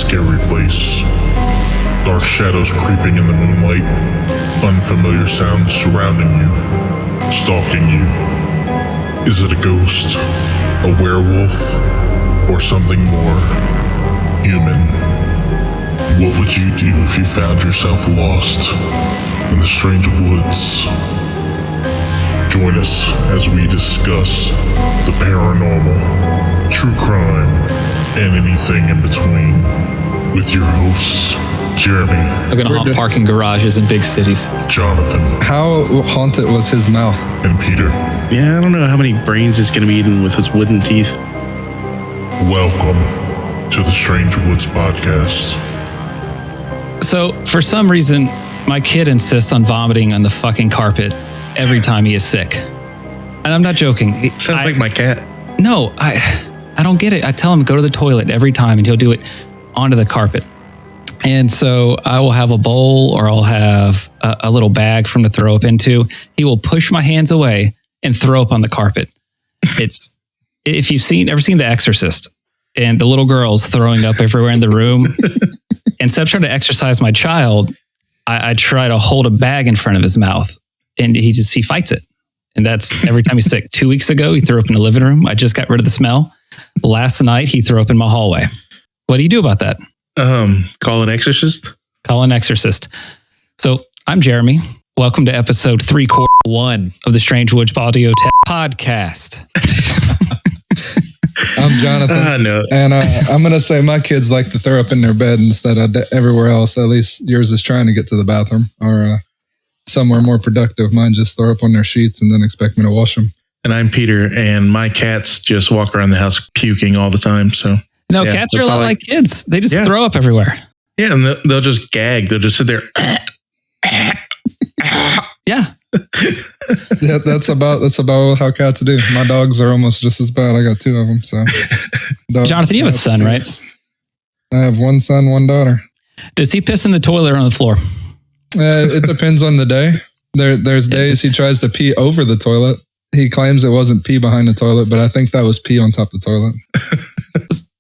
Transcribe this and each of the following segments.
scary place. Dark shadows creeping in the moonlight, unfamiliar sounds surrounding you, stalking you. Is it a ghost, a werewolf, or something more human? What would you do if you found yourself lost in the strange woods? Join us as we discuss the paranormal, true crime, and anything in between with your hosts, Jeremy. I'm going to haunt parking garages in big cities. Jonathan. How haunted was his mouth? And Peter. Yeah, I don't know how many brains he's going to be eating with his wooden teeth. Welcome to the Strange Woods Podcast. So, for some reason, my kid insists on vomiting on the fucking carpet every time he is sick. And I'm not joking. Sounds like my cat. No, I don't get it. I tell him to go to the toilet every time and he'll do it onto the carpet. And so I will have a bowl or I'll have a little bag for him to throw up into. He will push my hands away and throw up on the carpet. It's, if you've ever seen The Exorcist and the little girl's throwing up everywhere in the room, instead of trying to exercise my child, I try to hold a bag in front of his mouth and he fights it. And that's every time he's sick. 2 weeks ago, he threw up in the living room. I just got rid of the smell. Last night, he threw up in my hallway. What do you do about that? Call an exorcist? Call an exorcist. So I'm Jeremy. Welcome to episode 3/1 of the Strange Woods Audio Podcast. I'm Jonathan. No. And I'm going to say my kids like to throw up in their bed instead of everywhere else. At least yours is trying to get to the bathroom or somewhere more productive. Mine just throw up on their sheets and then expect me to wash them. And I'm Peter, and my cats just walk around the house puking all the time. So no, yeah, cats are a lot like kids. They just throw up everywhere. Yeah, and they'll just gag. They'll just sit there. Yeah. Yeah, that's about how cats do. My dogs are almost just as bad. I got two of them. So, Jonathan, you have a son, right? I have one son, one daughter. Does he piss in the toilet or on the floor? It depends on the day. There's days he tries to pee over the toilet. He claims it wasn't pee behind the toilet, but I think that was pee on top of the toilet.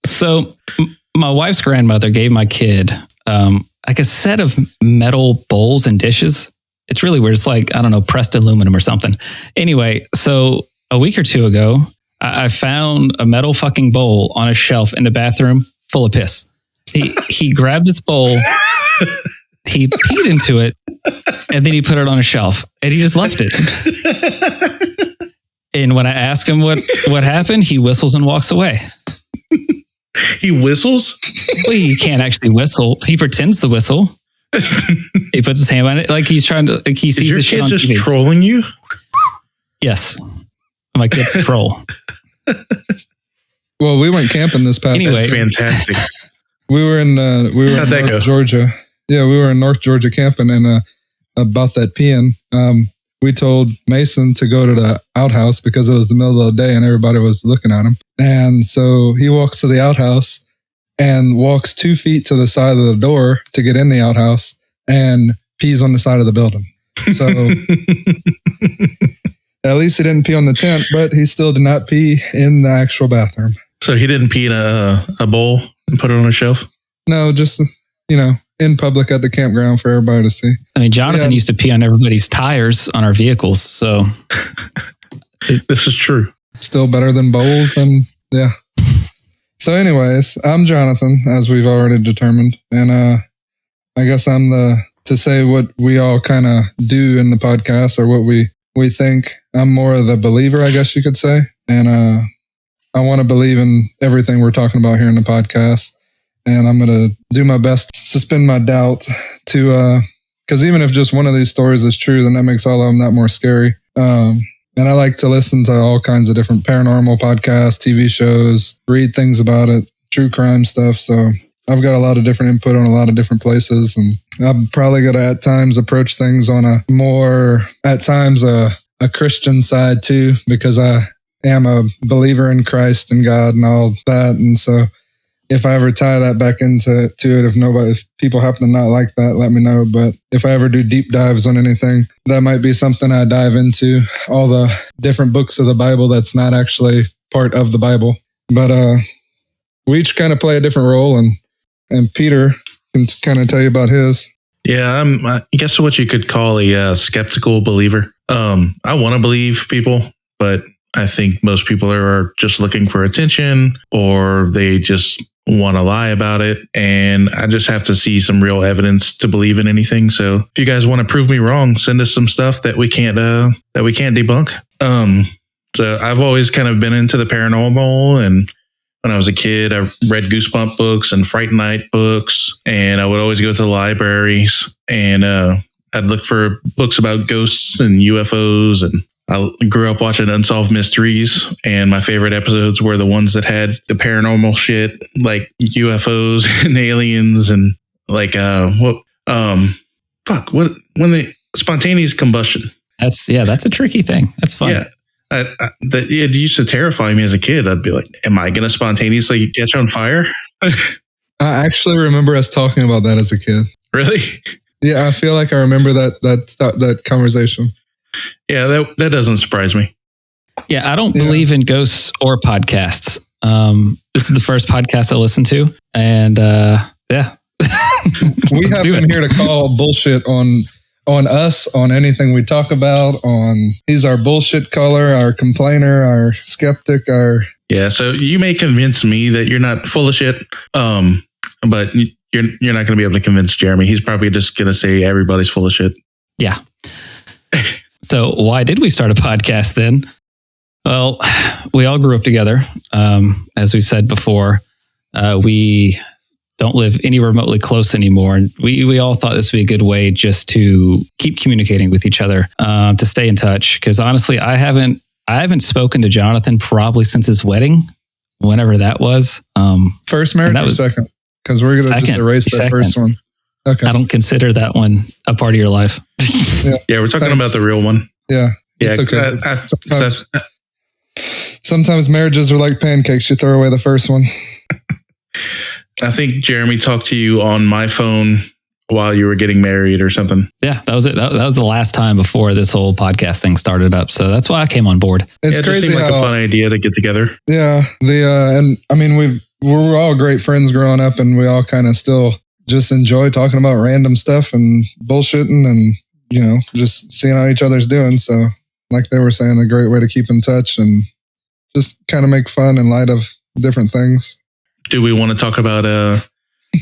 So my wife's grandmother gave my kid like a set of metal bowls and dishes. It's really weird. It's like, I don't know, pressed aluminum or something. Anyway, so a week or two ago, I found a metal fucking bowl on a shelf in the bathroom full of piss. He grabbed this bowl, he peed into it, and then he put it on a shelf and he just left it. And when I ask him what happened, he whistles and walks away. He whistles? Well, he can't actually whistle. He pretends to whistle. He puts his hand on it like he's trying to. Like he sees the shit on TV. Is your kid just trolling you? Yes, my kid's a troll. Well, we went camping this past. Anyway, that's fantastic. We were in North Georgia. Yeah, we were in North Georgia camping, and about that peeing, we told Mason to go to the outhouse because it was the middle of the day and everybody was looking at him. And so he walks to the outhouse and walks 2 feet to the side of the door to get in the outhouse and pees on the side of the building. So at least he didn't pee on the tent, but he still did not pee in the actual bathroom. So he didn't pee in a bowl and put it on a shelf? No, just, in public at the campground for everybody to see. I mean, Jonathan used to pee on everybody's tires on our vehicles. So this is true. Still better than bowls. And yeah. So anyways, I'm Jonathan, as we've already determined. And I guess I'm to say what we all kind of do in the podcast or what we think. I'm more of the believer, I guess you could say. And I want to believe in everything we're talking about here in the podcast. And I'm going to do my best to suspend my doubt because even if just one of these stories is true, then that makes all of them that more scary. And I like to listen to all kinds of different paranormal podcasts, TV shows, read things about it, true crime stuff. So I've got a lot of different input on a lot of different places. And I'm probably going to at times approach things on a more, at times, a Christian side too, because I am a believer in Christ and God and all that. And so if I ever tie that back into it, if people happen to not like that, let me know. But if I ever do deep dives on anything, that might be something I dive into. All the different books of the Bible that's not actually part of the Bible. But we each kind of play a different role. And And Peter can kind of tell you about his. Yeah, I guess what you could call a skeptical believer. I want to believe people, but I think most people are just looking for attention, or they just want to lie about it. And I just have to see some real evidence to believe in anything. So if you guys want to prove me wrong, send us some stuff that we can't debunk. So I've always kind of been into the paranormal, and when I was a kid, I read Goosebump books and Fright Night books, and I would always go to the libraries, and I'd look for books about ghosts and UFOs, and I grew up watching Unsolved Mysteries, and my favorite episodes were the ones that had the paranormal shit, like UFOs and aliens, and like when the spontaneous combustion. That's a tricky thing. That's fun. Yeah. It used to terrify me as a kid. I'd be like, am I going to spontaneously catch on fire? I actually remember us talking about that as a kid. Really? Yeah, I feel like I remember that conversation. Yeah, that doesn't surprise me. Yeah, I don't believe in ghosts or podcasts. This is the first podcast I listened to, and we have him here to call bullshit on us, on anything we talk about. He's our bullshit caller, our complainer, our skeptic, Yeah, so you may convince me that you're not full of shit, but you're not going to be able to convince Jeremy. He's probably just going to say everybody's full of shit. Yeah. So why did we start a podcast then? Well, we all grew up together. As we said before, we don't live any remotely close anymore. And we all thought this would be a good way just to keep communicating with each other, to stay in touch. Because honestly, I haven't spoken to Jonathan probably since his wedding, whenever that was. First marriage or second? Because we're going to just erase that first one. Okay. I don't consider that one a part of your life. Yeah, we're talking about the real one. Yeah. It's okay. Sometimes marriages are like pancakes. You throw away the first one. I think Jeremy talked to you on my phone while you were getting married or something. Yeah, that was it. That was the last time before this whole podcast thing started up. So that's why I came on board. It's it crazy. Just seemed like a fun idea to get together. Yeah. And I mean, we were all great friends growing up, and we all kind of still just enjoy talking about random stuff and bullshitting and, just seeing how each other's doing. So like they were saying, a great way to keep in touch and just kind of make fun in light of different things. Do we want to talk about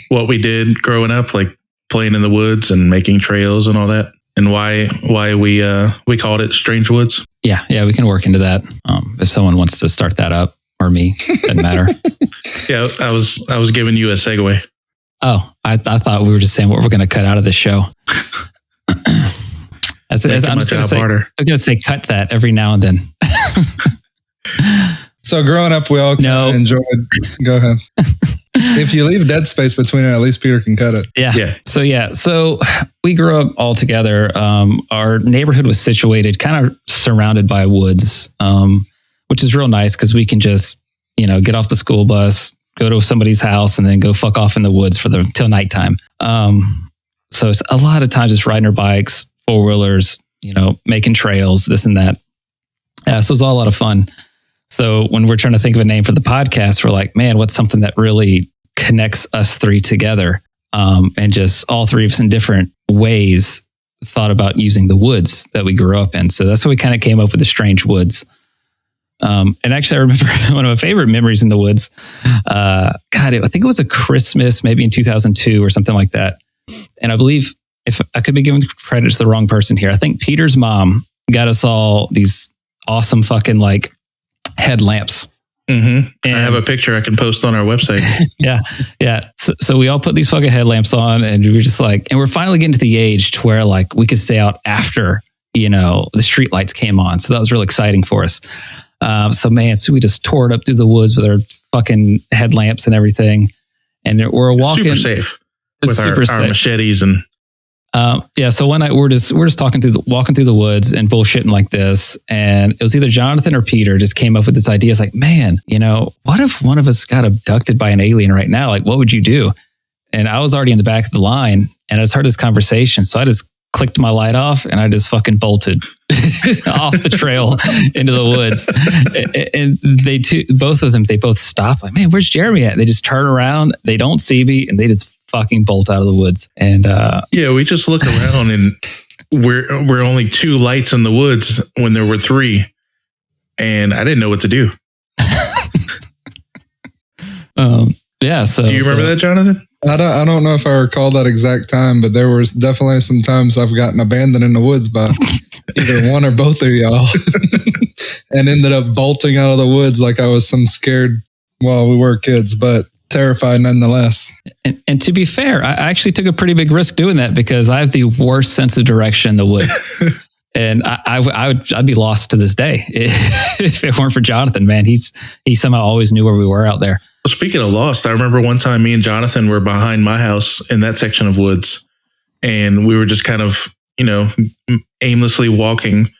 what we did growing up, like playing in the woods and making trails and all that, and why we called it Strange Woods? Yeah, we can work into that. If someone wants to start that up, or me, doesn't matter. Yeah, I was giving you a segue. Oh, I thought we were just saying what we're going to cut out of the show. I'm going to say cut that every now and then. So growing up, we all enjoyed. Go ahead. If you leave dead space between it, at least Peter can cut it. Yeah. So we grew up all together. Our neighborhood was situated kind of surrounded by woods, which is real nice because we can just, get off the school bus, go to somebody's house, and then go fuck off in the woods till nighttime. So it's a lot of times just riding our bikes, four-wheelers, making trails, this and that. So it was all a lot of fun. So when we're trying to think of a name for the podcast, we're like, man, what's something that really connects us three together? And just all three of us in different ways thought about using the woods that we grew up in. So that's how we kind of came up with the Strange Woods. And actually, I remember one of my favorite memories in the woods. I think it was a Christmas, maybe in 2002 or something like that. And I believe, if I could be giving credit to the wrong person here, I think Peter's mom got us all these awesome fucking headlamps. Mm-hmm. And I have a picture I can post on our website. Yeah. So we all put these fucking headlamps on, and we were just and we're finally getting to the age to where we could stay out after, the street lights came on. So that was really exciting for us. So we just tore it up through the woods with our fucking headlamps and everything. And we're walking super safe with our machetes and. So one night we're just walking through the woods and bullshitting like this, and it was either Jonathan or Peter just came up with this idea. It's like, man, what if one of us got abducted by an alien right now? What would you do? And I was already in the back of the line, and I just heard this conversation, so I just clicked my light off and I just fucking bolted off the trail into the woods. And both of them, they both stop like, man, where's Jeremy at? They just turn around, they don't see me, and they just fucking bolt out of the woods. And yeah, we just look around and we're only 2 lights in the woods when there were 3. And I didn't know what to do. Yeah. So do you remember that, Jonathan? I don't know if I recall that exact time, but there was definitely some times I've gotten abandoned in the woods by either one or both of y'all and ended up bolting out of the woods like I was some scared, well, we were kids, but terrified nonetheless. And to be fair, I actually took a pretty big risk doing that because I have the worst sense of direction in the woods. And I'd be lost to this day if it weren't for Jonathan, man. He somehow always knew where we were out there. Well, speaking of lost, I remember one time me and Jonathan were behind my house in that section of woods, and we were just kind of, aimlessly walking,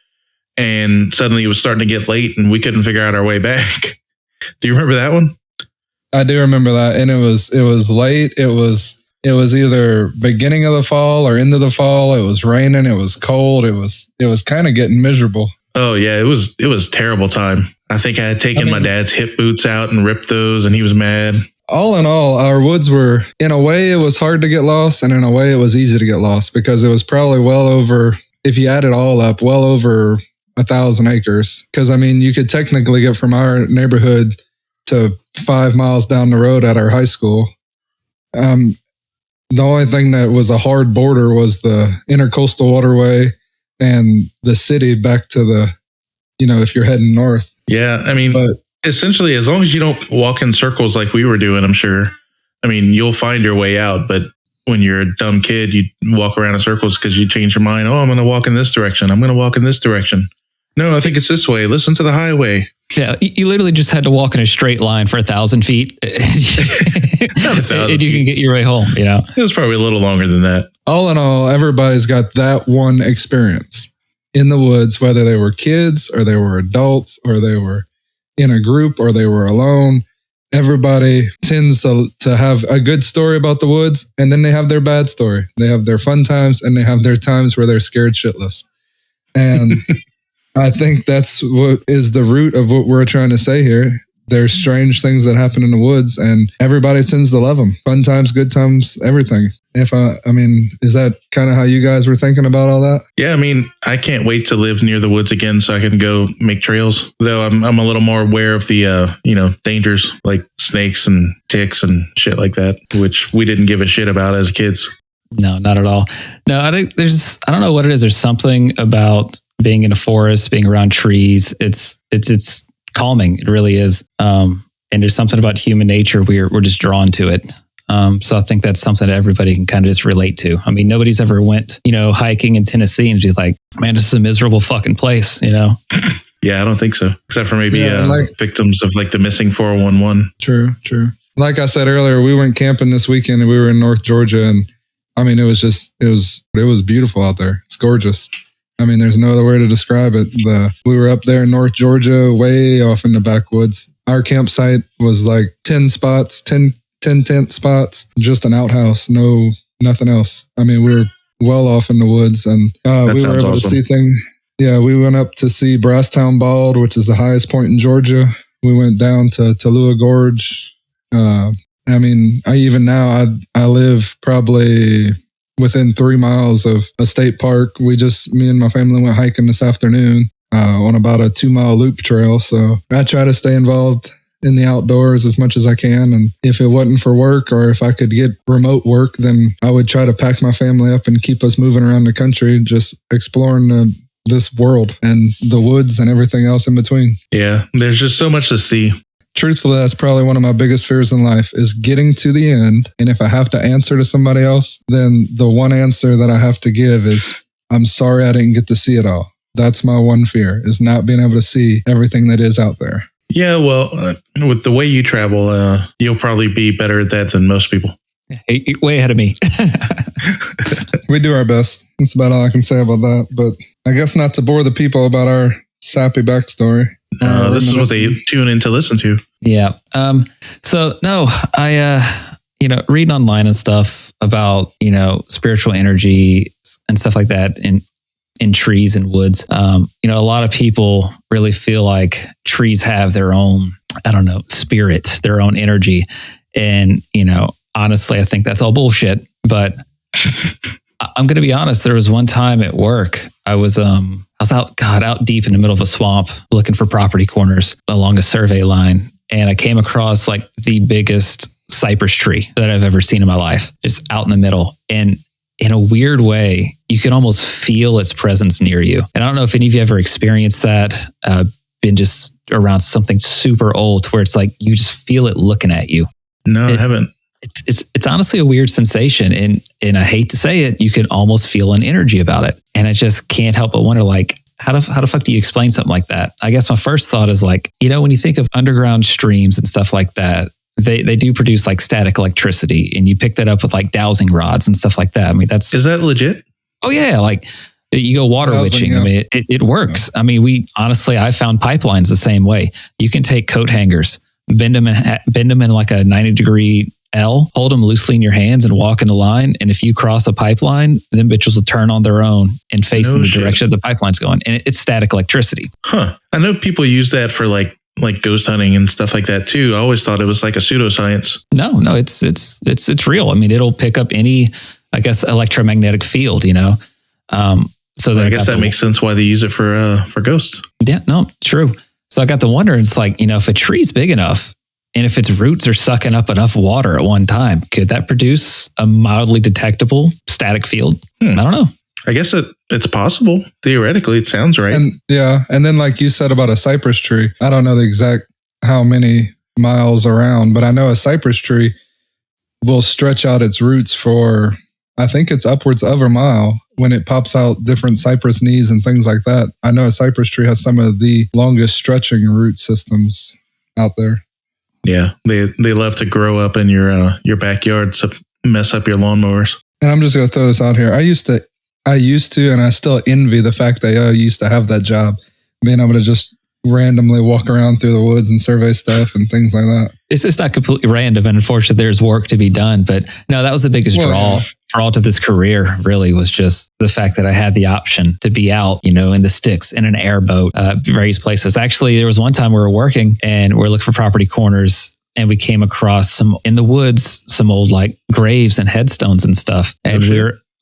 and suddenly it was starting to get late and we couldn't figure out our way back. Do you remember that one? I do remember that. And it was late. It was either beginning of the fall or into the fall. It was raining. It was cold. It was kind of getting miserable. Oh yeah, it was a terrible time. I think I had taken my dad's hip boots out and ripped those, and he was mad. All in all, our woods were, in a way, it was hard to get lost, and in a way, it was easy to get lost because it was probably well over, if you add it all up, well over 1,000 acres. Because you could technically get from our neighborhood to 5 miles down the road at our high school. The only thing that was a hard border was the intercoastal waterway and the city back to the, if you're heading north. Yeah. But essentially, as long as you don't walk in circles like we were doing, I'm sure, you'll find your way out. But when you're a dumb kid, you walk around in circles because you change your mind. Oh, I'm going to walk in this direction. I'm going to walk in this direction. No, I think it's this way. Listen to the highway. Yeah, you literally just had to walk in a straight line for 1,000 feet. Not 1,000 and you can get your way home, It was probably a little longer than that. All in all, everybody's got that one experience in the woods, whether they were kids or they were adults or they were in a group or they were alone. Everybody tends to have a good story about the woods, and then they have their bad story. They have their fun times and they have their times where they're scared shitless. And I think that's what is the root of what we're trying to say here. There's strange things that happen in the woods, and everybody tends to love them. Fun times, good times, everything. Is that kind of how you guys were thinking about all that? Yeah, I can't wait to live near the woods again so I can go make trails. Though I'm a little more aware of the dangers like snakes and ticks and shit like that, which we didn't give a shit about as kids. No, not at all. No, I don't know what it is. There's something about being in a forest, being around trees. It's calming. It really is. And there's something about human nature. We're just drawn to it. So I think that's something that everybody can kind of just relate to. Nobody's ever went, hiking in Tennessee and just like, man, this is a miserable fucking place, Yeah, I don't think so. Except for maybe victims of like the missing 411. True. Like I said earlier, we went camping this weekend and we were in North Georgia, and it was beautiful out there. It's gorgeous. There's no other way to describe it. We were up there in North Georgia, way off in the backwoods. Our campsite was like 10 tent spots, just an outhouse, nothing else. We were well off in the woods, and we were able to see things. Yeah, we went up to see Brasstown Bald, which is the highest point in Georgia. We went down to Tallulah Gorge. I live probably within 3 miles of a state park. Me and my family went hiking this afternoon on about a 2-mile loop trail. So I try to stay involved in the outdoors as much as I can. And if it wasn't for work, or if I could get remote work, then I would try to pack my family up and keep us moving around the country, just exploring this world and the woods and everything else in between. Yeah, there's just so much to see. Truthfully, that's probably one of my biggest fears in life, is getting to the end. And if I have to answer to somebody else, then the one answer that I have to give is, I'm sorry I didn't get to see it all. That's my one fear, is not being able to see everything that is out there. Yeah, well, with the way you travel, you'll probably be better at that than most people. Hey, way ahead of me. We do our best. That's about all I can say about that. But I guess not to bore the people about our sappy backstory. This is what they tune in to listen to. Yeah. So no, I, reading online and stuff, about, spiritual energy and stuff like that in trees and woods. A lot of people really feel like trees have their own, spirit, their own energy. And, honestly, I think that's all bullshit. But I'm going to be honest. There was one time at work, I was out deep in the middle of a swamp looking for property corners along a survey line. And I came across like the biggest cypress tree that I've ever seen in my life, just out in the middle. And in a weird way, you can almost feel its presence near you. And I don't know if any of you ever experienced that, been just around something super old where it's like, you just feel it looking at you. No, I haven't. It's honestly a weird sensation. And I hate to say it, you can almost feel an energy about it. And I just can't help but wonder, like, how the fuck do you explain something like that? I guess my first thought is like, when you think of underground streams and stuff like that, they do produce like static electricity, and you pick that up with like dowsing rods and stuff like that. I mean, is that legit? Oh yeah. Like you go water witching. Yeah. I mean, it works. I mean, I found pipelines the same way. You can take coat hangers, bend them in like a 90-degree L, hold them loosely in your hands and walk in the line. And if you cross a pipeline, them bitches will turn on their own and face in the direction the pipeline's going. And it's static electricity. Huh. I know people use that for like ghost hunting and stuff like that too. I always thought it was like a pseudoscience. No, it's real. I mean, it'll pick up any, I guess, electromagnetic field, So I guess that makes sense why they use it for ghosts. Yeah, no, true. So I got to wonder, it's like, if a tree's big enough, and if its roots are sucking up enough water at one time, could that produce a mildly detectable static field? I don't know. I guess it's possible. Theoretically, it sounds right. And then like you said about a cypress tree, I don't know the exact how many miles around, but I know a cypress tree will stretch out its roots for, I think it's upwards of a mile when it pops out different cypress knees and things like that. I know a cypress tree has some of the longest stretching root systems out there. Yeah, they love to grow up in your backyard to mess up your lawnmowers. And I'm just going to throw this out here. I used to, and I still envy the fact that I used to have that job, being able to just randomly walk around through the woods and survey stuff and things like that. It's not completely random, and unfortunately, there's work to be done. But no, that was the biggest draw to this career. Really, was just the fact that I had the option to be out, in the sticks, in an airboat, various places. Actually, there was one time we were working and we're looking for property corners, and we came across some old like graves and headstones and stuff, and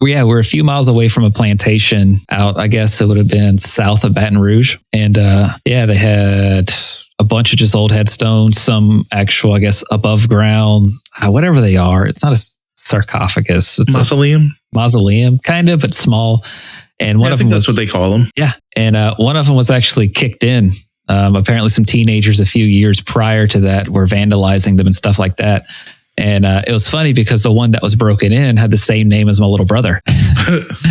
we're a few miles away from a plantation out, I guess it would have been south of Baton Rouge. And they had a bunch of just old headstones, some actual, I guess, above ground, whatever they are. It's not a sarcophagus. It's mausoleum, kind of, but small. And one of them that's what they call them. Yeah. And one of them was actually kicked in. Apparently some teenagers a few years prior to that were vandalizing them and stuff like that. And it was funny because the one that was broken in had the same name as my little brother.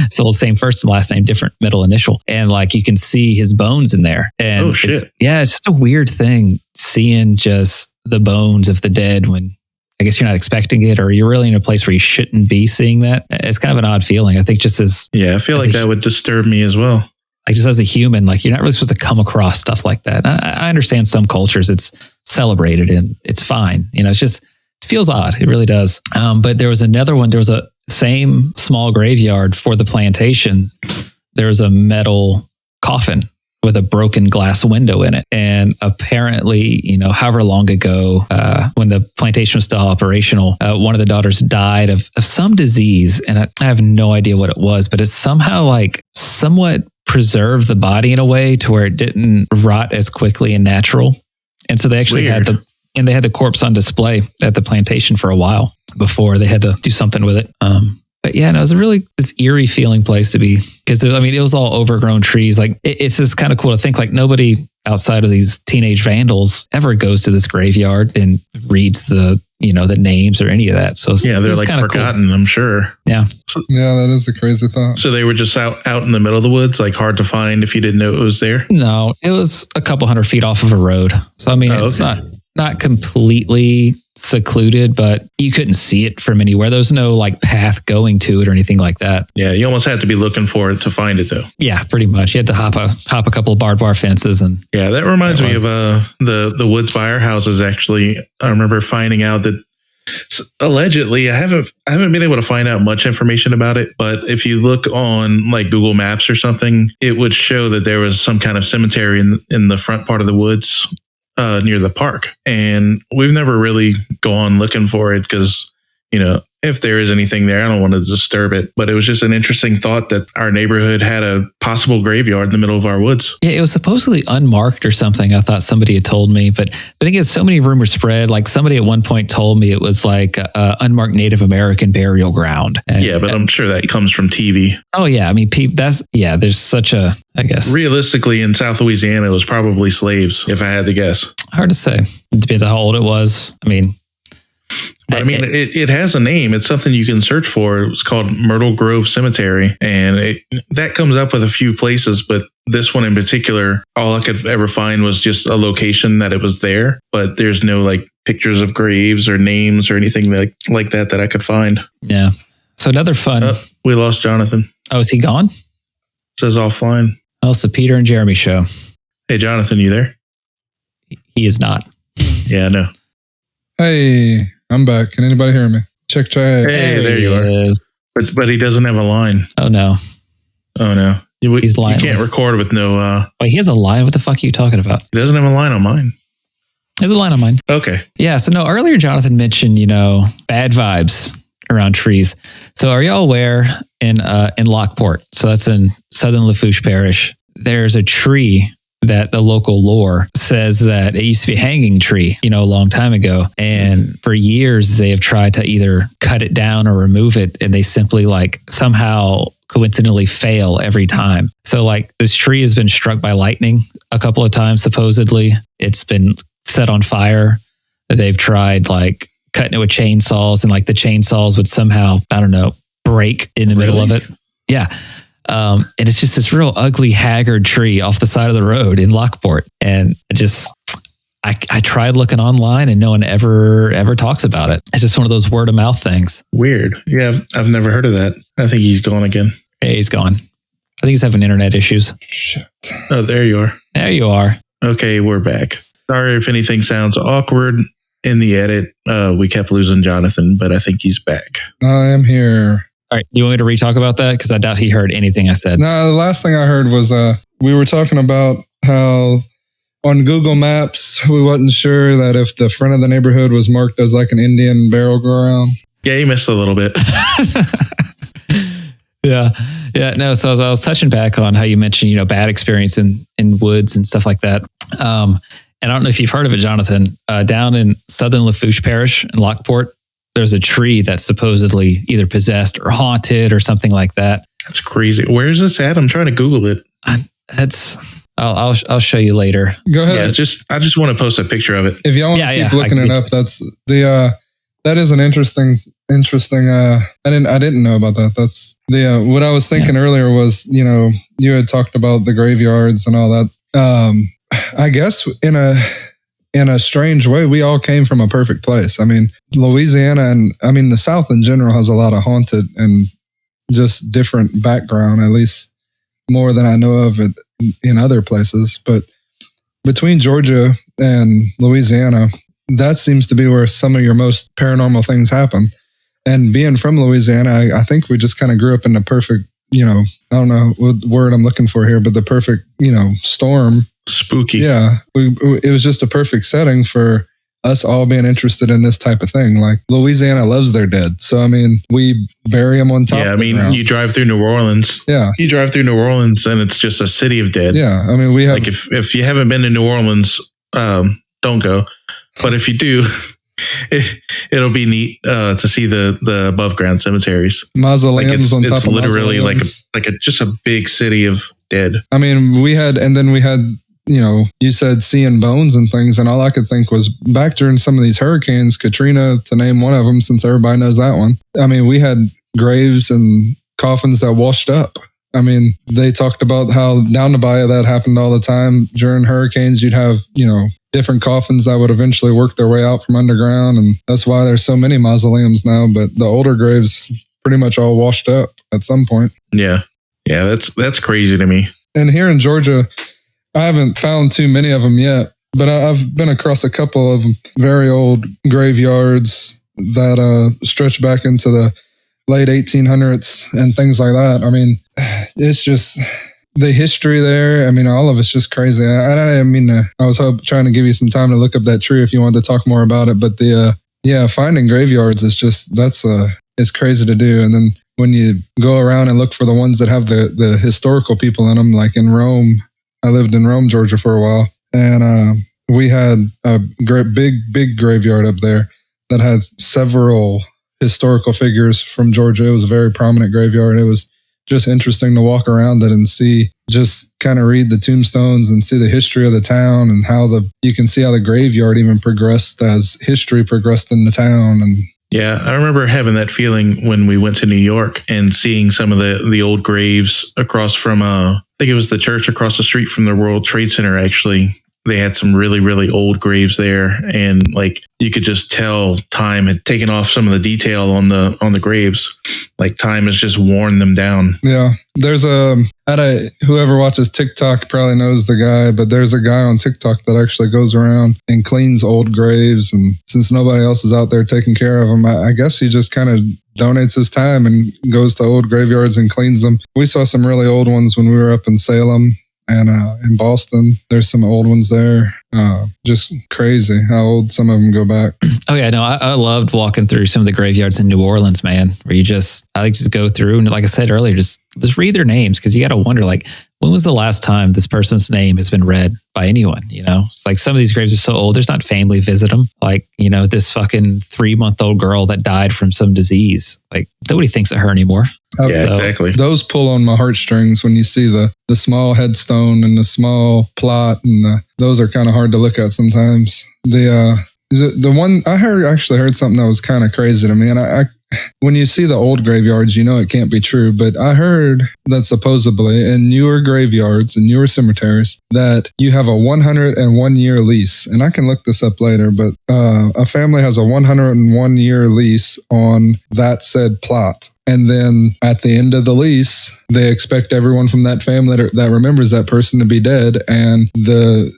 So the same first and last name, different middle initial. And like you can see his bones in there. And shit. It's just a weird thing seeing just the bones of the dead when I guess you're not expecting it, or you're really in a place where you shouldn't be seeing that. It's kind of an odd feeling. I think just as... Yeah, I feel like that would disturb me as well. Like just as a human, like you're not really supposed to come across stuff like that. I understand some cultures it's celebrated and it's fine. It's just... It feels odd. It really does. But there was another one. There was a same small graveyard for the plantation. There was a metal coffin with a broken glass window in it. And apparently, however long ago, when the plantation was still operational, one of the daughters died of some disease. And I have no idea what it was, but it somehow like somewhat preserved the body in a way to where it didn't rot as quickly and natural. And so they actually had the corpse on display at the plantation for a while before they had to do something with it. But yeah, no, it was a really this eerie feeling place to be, because it was all overgrown trees. Like it's just kind of cool to think like nobody outside of these teenage vandals ever goes to this graveyard and reads the names or any of that. So they're like forgotten, cool. I'm sure. Yeah. Yeah, that is a crazy thought. So they were just out in the middle of the woods, like hard to find if you didn't know it was there? No, it was a couple 100 feet off of a road. So it's not completely secluded, but you couldn't see it from anywhere. There was no like path going to it or anything like that. Yeah, you almost had to be looking for it to find it though. Yeah, pretty much. You had to hop a couple of barbed wire fences. And yeah, that reminds me of the woods by our houses. Actually, I remember finding out that Allegedly, I haven't been able to find out much information about it, but if you look on like Google Maps or something, it would show that there was some kind of cemetery in the front part of the woods near the park. And we've never really gone looking for it because, if there is anything there, I don't want to disturb it. But it was just an interesting thought that our neighborhood had a possible graveyard in the middle of our woods. Yeah, it was supposedly unmarked or something. I thought somebody had told me, but I think so many rumors spread. Like somebody at one point told me it was like a unmarked Native American burial ground. And, yeah, but I'm sure that comes from TV. Oh yeah, I mean, there's such a, I guess. Realistically, in South Louisiana, it was probably slaves, if I had to guess. Hard to say. It depends on how old it was. But it has a name. It's something you can search for. It's called Myrtle Grove Cemetery. And that comes up with a few places, but this one in particular, all I could ever find was just a location that it was there. But there's no like pictures of graves or names or anything like that I could find. Yeah. So another fun. We lost Jonathan. Oh, is he gone? Says offline. Oh, it's the Peter and Jeremy show. Hey, Jonathan, you there? He is not. Yeah, I know. Hey, I'm back. Can anybody hear me? Check. Hey, there you are. But he doesn't have a line. Oh no. He's You lineless. can't record with no. Wait, he has a line? What the fuck are you talking about? He doesn't have a line on mine. There's a line on mine. Okay. Yeah. So no, earlier Jonathan mentioned, bad vibes around trees. So are y'all aware in Lockport? So that's in southern Lafourche Parish. There's a tree that the local lore says that it used to be a hanging tree, a long time ago. And for years, they have tried to either cut it down or remove it. And they simply somehow coincidentally fail every time. So this tree has been struck by lightning a couple of times, supposedly. It's been set on fire. They've tried cutting it with chainsaws, and the chainsaws would somehow, I don't know, break in the middle of it. Yeah. And it's just this real ugly, haggard tree off the side of the road in Lockport. And I tried looking online and no one ever talks about it. It's just one of those word of mouth things. Weird. Yeah, I've never heard of that. I think he's gone again. Hey, he's gone. I think he's having internet issues. Shit. Oh, there you are. There you are. Okay, we're back. Sorry if anything sounds awkward in the edit. We kept losing Jonathan, but I think he's back. I am here. All right. You want me to re-talk about that? Because I doubt he heard anything I said. No, the last thing I heard was we were talking about how on Google Maps, we wasn't sure that if the front of the neighborhood was marked as an Indian burial ground. Yeah, you missed a little bit. Yeah. No, so I was touching back on how you mentioned, bad experience in woods and stuff like that. And I don't know if you've heard of it, Jonathan, down in southern Lafourche Parish in Lockport, there's a tree that's supposedly either possessed or haunted or something like that. That's crazy. Where is this at? I'm trying to Google it. I'll show you later. Go ahead. Yeah, I just want to post a picture of it. If y'all want to keep looking it up, that's that is an interesting. I didn't know about that. That's what I was thinking earlier was, you had talked about the graveyards and all that. I guess in a strange way, we all came from a perfect place. I mean, Louisiana and the South in general has a lot of haunted and just different background, at least more than I know of it in other places. But between Georgia and Louisiana, that seems to be where some of your most paranormal things happen. And being from Louisiana, I think we just kind of grew up in the perfect, I don't know what word I'm looking for here, but the perfect, storm. Spooky. Yeah. It was just a perfect setting for us all being interested in this type of thing. Louisiana loves their dead. So, we bury them on top of the ground. You drive through New Orleans. Yeah. You drive through New Orleans and it's just a city of dead. Yeah. We have. If you haven't been to New Orleans, don't go. But if you do, it'll be neat to see the above ground cemeteries. Mausoleums on top of it's literally mausoleums. just a big city of dead. We had, you said seeing bones and things, and all I could think was back during some of these hurricanes, Katrina, to name one of them, since everybody knows that one. We had graves and coffins that washed up. They talked about how down the bayou that happened all the time during hurricanes. You'd have, different coffins that would eventually work their way out from underground. And that's why there's so many mausoleums now. But the older graves pretty much all washed up at some point. Yeah. Yeah. That's crazy to me. And here in Georgia, I haven't found too many of them yet, but I've been across a couple of very old graveyards that stretch back into the late 1800s and things like that. I mean, it's just the history there. I mean, all of it's just crazy. I mean, I was trying to give you some time to look up that tree if you wanted to talk more about it. But finding graveyards is just, it's crazy to do. And then when you go around and look for the ones that have the historical people in them, like in Rome, I lived in Rome, Georgia for a while. And we had a great big graveyard up there that had several historical figures from Georgia. It was a very prominent graveyard. It was just interesting to walk around it and see, just kind of read the tombstones and see the history of the town and how you can see how the graveyard even progressed as history progressed in the town. And yeah, I remember having that feeling when we went to New York and seeing some of the old graves across from, I think it was the church across the street from the World Trade Center, actually. They had some really, really old graves there. And like, you could just tell time had taken off some of the detail on the graves. Like time has just worn them down. Yeah. There's whoever watches TikTok probably knows the guy, but there's a guy on TikTok that actually goes around and cleans old graves. And since nobody else is out there taking care of them, I guess he just kind of donates his time and goes to old graveyards and cleans them. We saw some really old ones when we were up in Salem. And in Boston, there's some old ones there. Just crazy how old some of them go back. Oh yeah, no, I loved walking through some of the graveyards in New Orleans, man. Where I like to go through and, like I said earlier, just read their names, because you got to wonder, like, when was the last time this person's name has been read by anyone? You know, it's like some of these graves are so old. There's not family visit them. Like, you know, this fucking 3-month-old girl that died from some disease. Like, nobody thinks of her anymore. Yeah, exactly. Those pull on my heartstrings when you see the small headstone and the small plot, and those are kind of hard to look at sometimes. The one I actually heard something that was kind of crazy to me, and when you see the old graveyards, you know it can't be true, but I heard that supposedly in newer graveyards and newer cemeteries that you have a 101-year lease. And I can look this up later, but a family has a 101-year lease on that said plot. And then at the end of the lease, they expect everyone from that family that remembers that person to be dead, and the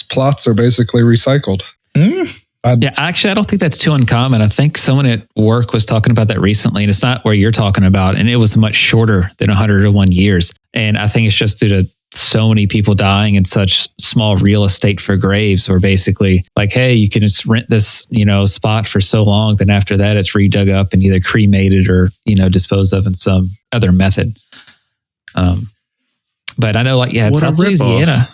plots are basically recycled. Yeah, actually, I don't think that's too uncommon. I think someone at work was talking about that recently, and it's not where you're talking about, and it was much shorter than 101 years. And I think it's just due to so many people dying in such small real estate for graves, or basically like, hey, you can just rent this, spot for so long, then after that it's redug up and either cremated or, disposed of in some other method. But I know, like, yeah, it's South Louisiana.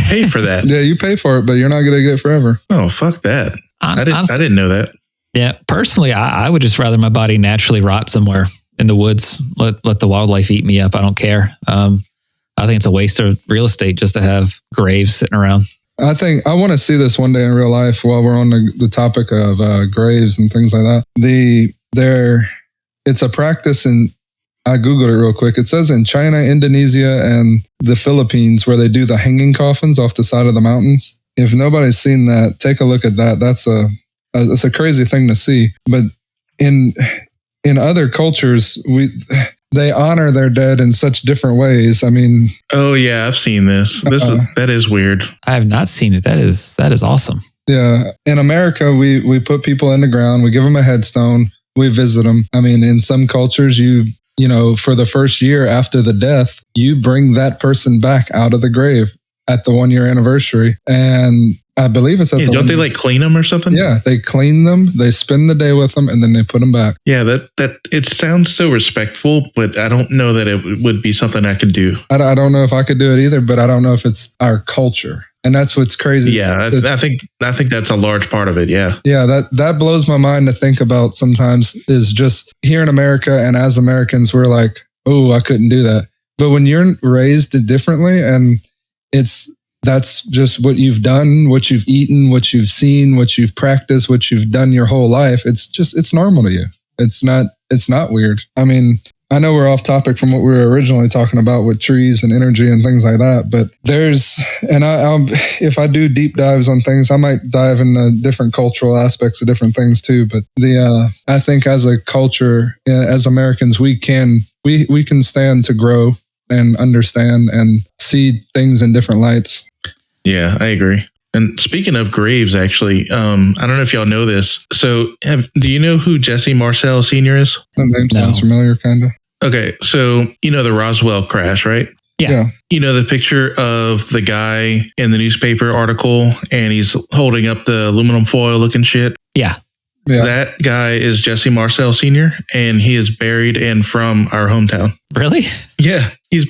Pay for that. Yeah, you pay for it, but you're not going to get it forever. Oh, fuck that. I didn't know that. Yeah, personally, I would just rather my body naturally rot somewhere in the woods. Let the wildlife eat me up. I don't care. I think it's a waste of real estate just to have graves sitting around. I think I want to see this one day in real life while we're on the topic of graves and things like that. It's a practice, and I Googled it real quick. It says in China, Indonesia, and the Philippines where they do the hanging coffins off the side of the mountains. If nobody's seen that, take a look at that. That's a crazy thing to see. But in other cultures, they honor their dead in such different ways. I mean, oh yeah, I've seen this. That is weird. I have not seen it. That is awesome. Yeah, in America, we put people in the ground. We give them a headstone. We visit them. I mean, in some cultures, for the first year after the death, you bring that person back out of the grave at the 1-year anniversary. And I believe it's don't they like clean them or something? Yeah, they clean them, they spend the day with them, and then they put them back. Yeah, that it sounds so respectful, but I don't know that it would be something I could do. I don't know if I could do it either, but I don't know if it's our culture. And that's what's crazy. Yeah, I think that's a large part of it. Yeah. Yeah, that blows my mind to think about sometimes, is just here in America, and as Americans, we're like, oh, I couldn't do that. But when you're raised differently, and that's just what you've done, what you've eaten, what you've seen, what you've practiced, what you've done your whole life, it's normal to you. It's not weird. I mean, I know we're off topic from what we were originally talking about with trees and energy and things like that, but if I do deep dives on things, I might dive into different cultural aspects of different things too. But I think as a culture, as Americans, we can stand to grow and understand and see things in different lights. Yeah, I agree. And speaking of graves, actually, I don't know if y'all know this. So do you know who Jesse Marcel Sr. is? That name sounds familiar, kind of. Okay, so you know the Roswell crash, right? Yeah. You know the picture of the guy in the newspaper article and he's holding up the aluminum foil looking shit? Yeah. That guy is Jesse Marcel Sr. and he is buried in from our hometown. Really? Yeah, he's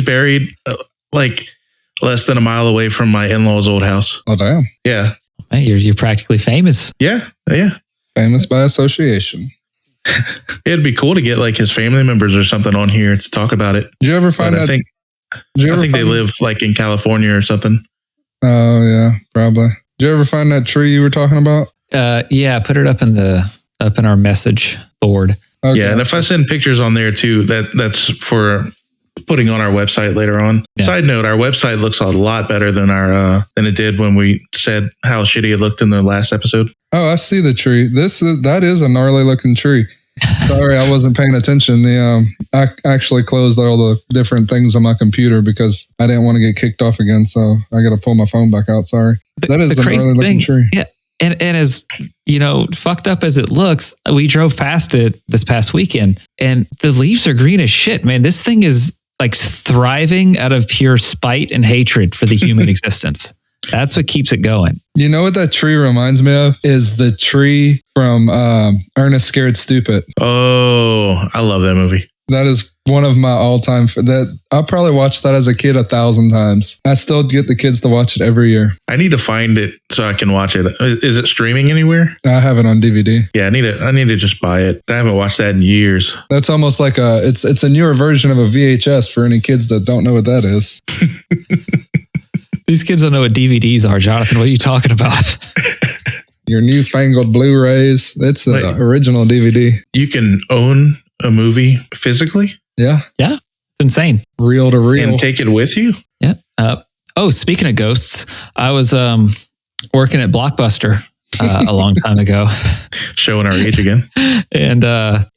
buried like less than a mile away from my in-laws' old house. Oh, damn. Yeah. Man, you're practically famous. Yeah. Famous by association. It'd be cool to get like his family members or something on here to talk about it. Did you ever find But that? I think they live like in California or something. Oh, yeah, probably. Did you ever find that tree you were talking about? Yeah, put it up in our message board. Okay. Yeah, and if I send pictures on there too, that's for putting on our website later on. Yeah. Side note, our website looks a lot better than than it did when we said how shitty it looked in the last episode. Oh, I see the tree. That is a gnarly looking tree. Sorry, I wasn't paying attention. I actually closed all the different things on my computer because I didn't want to get kicked off again. So I got to pull my phone back out. Sorry. That is a gnarly looking tree. Yeah. And as you know, fucked up as it looks, we drove past it this past weekend and the leaves are green as shit, man. This thing is like thriving out of pure spite and hatred for the human existence. That's what keeps it going. You know what that tree reminds me of? Is the tree from Ernest Scared Stupid. Oh, I love that movie. That is one of my all-time. That I probably watched that as a kid 1,000 times. I still get the kids to watch it every year. I need to find it so I can watch it. Is it streaming anywhere? I have it on DVD. Yeah, I need to just buy it. I haven't watched that in years. That's almost like it's a newer version of a VHS for any kids that don't know what that is. These kids don't know what DVDs are, Jonathan. What are you talking about? Your newfangled Blu-rays. That's the original DVD. You can own a movie physically? Yeah. Yeah. It's insane. Reel to reel. And take it with you? Yeah. Speaking of ghosts, I was working at Blockbuster a long time ago. Showing our age again. And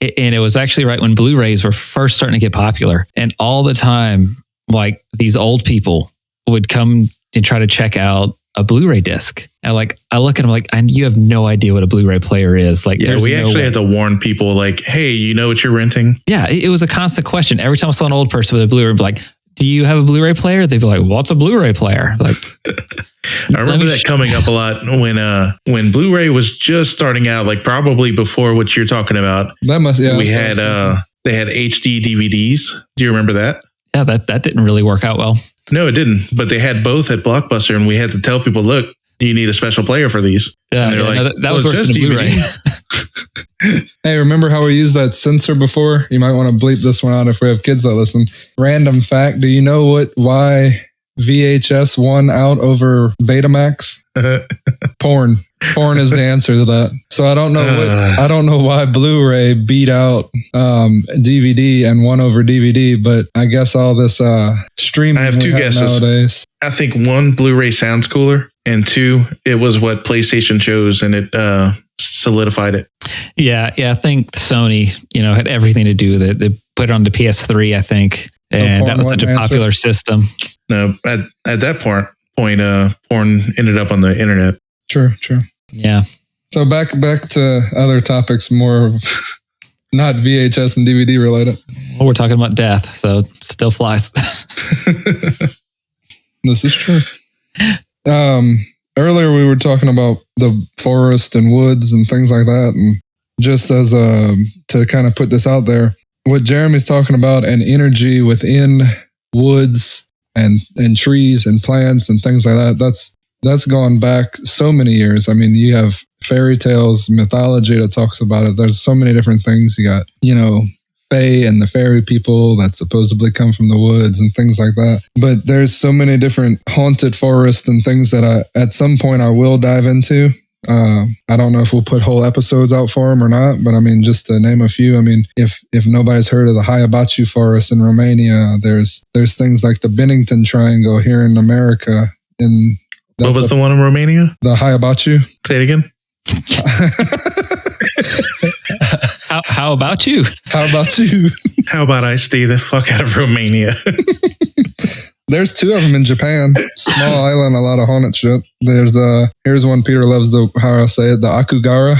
it was actually right when Blu-rays were first starting to get popular. And all the time, like these old people would come and try to check out a Blu-ray disc. And I look at them like, you have no idea what a Blu-ray player is. Like, yeah, we actually had to warn people like, hey, you know what you're renting? Yeah, it was a constant question. Every time I saw an old person with a Blu-ray, I'd be like, do you have a Blu-ray player? They'd be like, what's a Blu-ray player? Like, I remember that coming up a lot when Blu-ray was just starting out, like probably before what you're talking about. That must, yeah. We had, they had HD DVDs. Do you remember that? Yeah, that didn't really work out well. No, it didn't. But they had both at Blockbuster, and we had to tell people, look, you need a special player for these. Yeah, and they're like, no, that was worse than a Blu-ray. Hey, remember how we used that censor before? You might want to bleep this one out if we have kids that listen. Random fact. Do you know why VHS won out over Betamax? Porn. Porn is the answer to that. So I don't know why Blu-ray beat out DVD and won over DVD, but I guess all this streaming. I have two guesses. Nowadays. I think one, Blu-ray sounds cooler, and two, it was what PlayStation chose, and it solidified it. Yeah. I think Sony, had everything to do with it. They put it on the PS3, I think, and that was such a popular system. No, at that point, porn ended up on the internet. True. Yeah. So back to other topics, more of not VHS and DVD related. Well, we're talking about death, so it still flies. This is true. Earlier we were talking about the forest and woods and things like that, and just as to kind of put this out there, what Jeremy's talking about, an energy within woods and trees and plants and things like that. That's gone back so many years. I mean, you have fairy tales, mythology that talks about it. There's so many different things. You got, fae and the fairy people that supposedly come from the woods and things like that. But there's so many different haunted forests and things that at some point I will dive into. I don't know if we'll put whole episodes out for them or not, but I mean, just to name a few, I mean, if nobody's heard of the Hayabachu forest in Romania, there's things like the Bennington Triangle here in America. What was the one in Romania? The Hayabachu. Say it again. How about you? How about you? How about I stay the fuck out of Romania? There's two of them in Japan. Small island, a lot of haunted shit. There's here's one Peter loves, how I say it, the Akugara.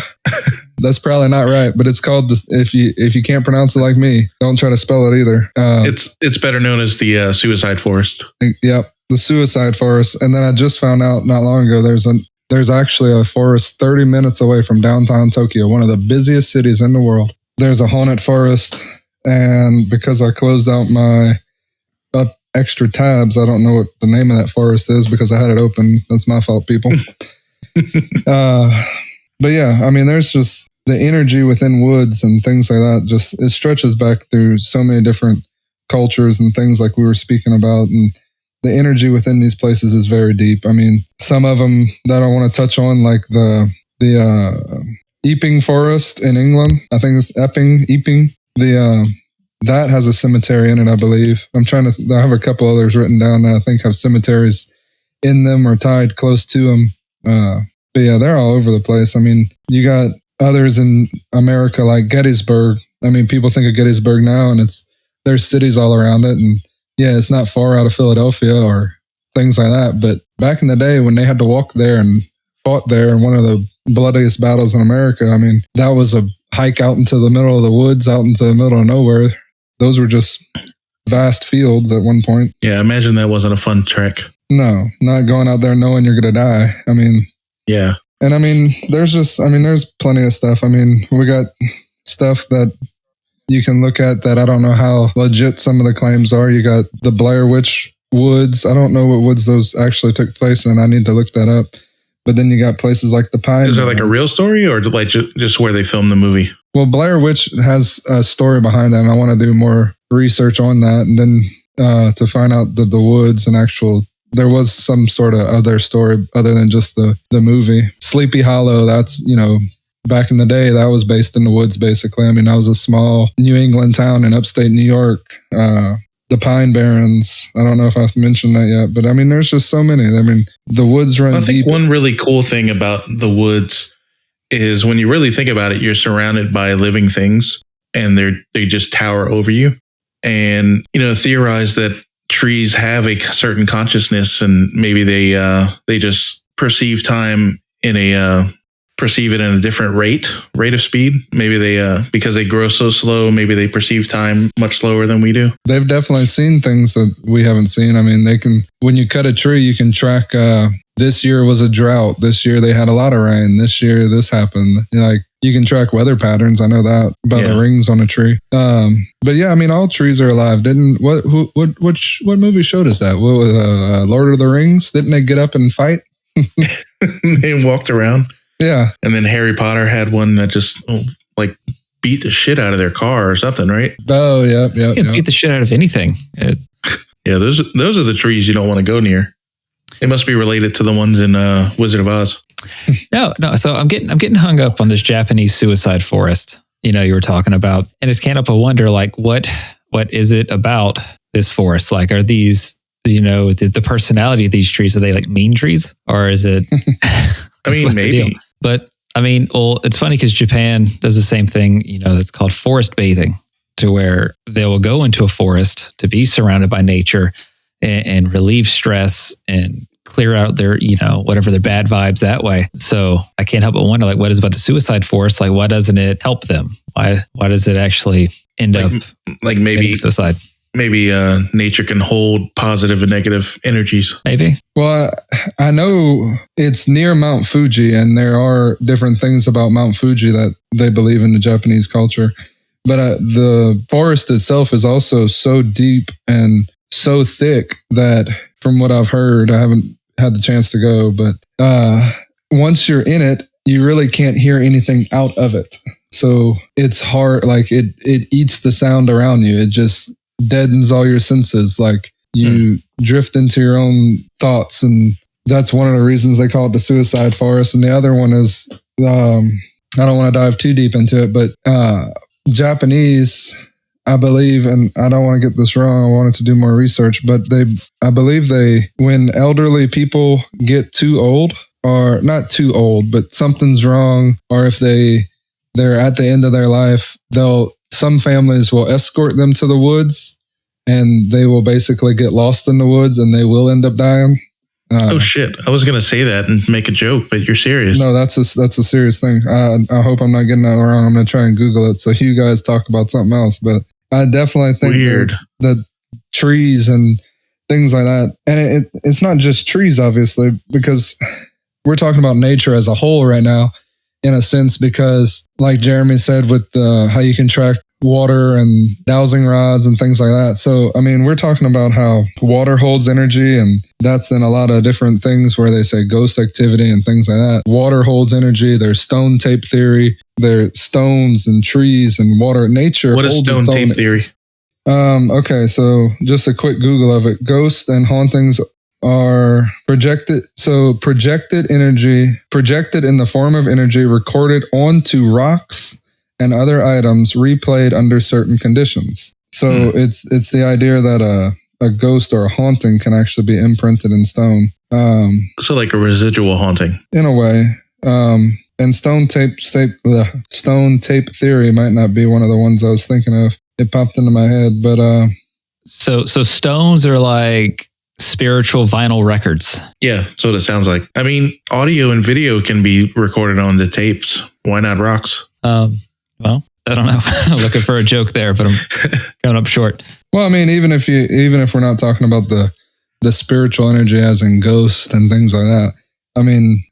That's probably not right, but it's called this. If you can't pronounce it like me, don't try to spell it either. It's better known as the suicide forest. Yep, the suicide forest. And then I just found out not long ago there's actually a forest 30 minutes away from downtown Tokyo, one of the busiest cities in the world. There's a haunted forest, and because I closed out my extra tabs, I don't know what the name of that forest is because I had it open. That's my fault, people. But yeah, I mean, there's just the energy within woods and things like that. Just it stretches back through so many different cultures and things like we were speaking about, and the energy within these places is very deep. I mean, some of them that I want to touch on, like the Epping Forest in England. I think it's Epping. That has a cemetery in it, I believe. I have a couple others written down that I think have cemeteries in them or tied close to them. But yeah, they're all over the place. I mean, you got others in America like Gettysburg. I mean, people think of Gettysburg now and there's cities all around it. And yeah, it's not far out of Philadelphia or things like that. But back in the day when they had to walk there and fought there in one of the bloodiest battles in America, I mean, that was a hike out into the middle of the woods, out into the middle of nowhere. Those were just vast fields at one point. Yeah, imagine that wasn't a fun trek. No, not going out there knowing you're going to die. I mean, yeah. And I mean, there's plenty of stuff. I mean, we got stuff that you can look at that I don't know how legit some of the claims are. You got the Blair Witch Woods. I don't know what woods those actually took place in. I need to look that up. But then you got places like the Pine. Is there like a real story or like just where they filmed the movie? Well, Blair Witch has a story behind that, and I want to do more research on that. And then to find out the woods and there was some sort of other story other than just the movie. Sleepy Hollow, that's, back in the day, that was based in the woods, basically. I mean, that was a small New England town in upstate New York. The Pine Barrens. I don't know if I mentioned that yet, but I mean, there's just so many. I mean, the woods run deep. I think one really cool thing about the woods is when you really think about it, you're surrounded by living things and they just tower over you. And, theorize that trees have a certain consciousness and maybe they just perceive time perceive it in a different rate of speed. Maybe they, because they grow so slow, maybe they perceive time much slower than we do. They've definitely seen things that we haven't seen. I mean, when you cut a tree, you can track, this year was a drought. This year they had a lot of rain. This year this happened. Like, you can track weather patterns. I know that by the rings on a tree. But yeah, I mean, all trees are alive. Which movie showed us that? What was Lord of the Rings? Didn't they get up and fight? They walked around. Yeah. And then Harry Potter had one that just beat the shit out of their car or something, right? Oh, yeah. Beat the shit out of anything. Yeah, those are the trees you don't want to go near. They must be related to the ones in Wizard of Oz. No. So I'm getting hung up on this Japanese suicide forest. You were talking about, and it's can't help but wonder, like, what is it about this forest? Like, are these, the personality of these trees? Are they like mean trees, or is it? I mean, maybe. But I mean, well, it's funny because Japan does the same thing. That's called forest bathing, to where they will go into a forest to be surrounded by nature and relieve stress and clear out their, whatever their bad vibes that way. So I can't help but wonder, like, what is about the suicide forest? Like, why doesn't it help them? Why does it actually end up like maybe suicide? Maybe nature can hold positive and negative energies. Maybe. Well, I know it's near Mount Fuji, and there are different things about Mount Fuji that they believe in the Japanese culture. But the forest itself is also so deep and so thick that, from what I've heard, I haven't had the chance to go, but once you're in it, you really can't hear anything out of it. So it's hard, like it eats the sound around you. It just deadens all your senses. Like, you drift into your own thoughts. And that's one of the reasons they call it the suicide forest. And the other one is, I don't want to dive too deep into it, but Japanese, I believe, and I don't want to get this wrong, I wanted to do more research, but I believe when elderly people get too old, or not too old, but something's wrong, or if they're at the end of their life, some families will escort them to the woods and they will basically get lost in the woods and they will end up dying. Oh shit! I was gonna say that and make a joke, but you're serious. No, that's a serious thing. I hope I'm not getting that wrong. I'm gonna try and Google it so you guys talk about something else. But I definitely think weird that trees and things like that, and it's not just trees, obviously, because we're talking about nature as a whole right now, in a sense, because like Jeremy said, with how you can track water and dowsing rods and things like that. So, I mean, we're talking about how water holds energy, and that's in a lot of different things where they say ghost activity and things like that. Water holds energy. There's stone tape theory. There's stones and trees and water. Nature. What is stone tape theory? Okay, so just a quick Google of it. Ghosts and hauntings are projected energy, projected in the form of energy recorded onto rocks and other items replayed under certain conditions. So it's the idea that a ghost or a haunting can actually be imprinted in stone. So like a residual haunting. In a way. And stone tape theory might not be one of the ones I was thinking of. It popped into my head, but So stones are like spiritual vinyl records. Yeah, that's what it sounds like. I mean, audio and video can be recorded on the tapes. Why not rocks? Well, I don't know. I'm looking for a joke there, but I'm coming up short. Well, I mean, even if we're not talking about the spiritual energy as in ghosts and things like that, I mean,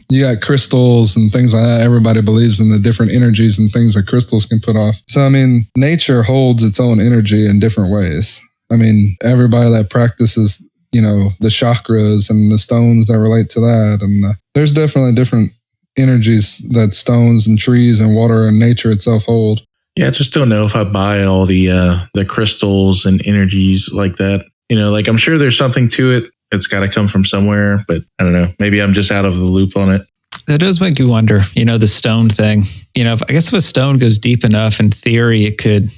you got crystals and things like that. Everybody believes in the different energies and things that crystals can put off. So, I mean, nature holds its own energy in different ways. I mean, everybody that practices, the chakras and the stones that relate to that. And there's definitely different energies that stones and trees and water and nature itself hold. Yeah, I just don't know if I buy all the crystals and energies like that. Like I'm sure there's something to it. It's got to come from somewhere, but I don't know. Maybe I'm just out of the loop on it. That does make you wonder, the stone thing. I guess if a stone goes deep enough, in theory, it could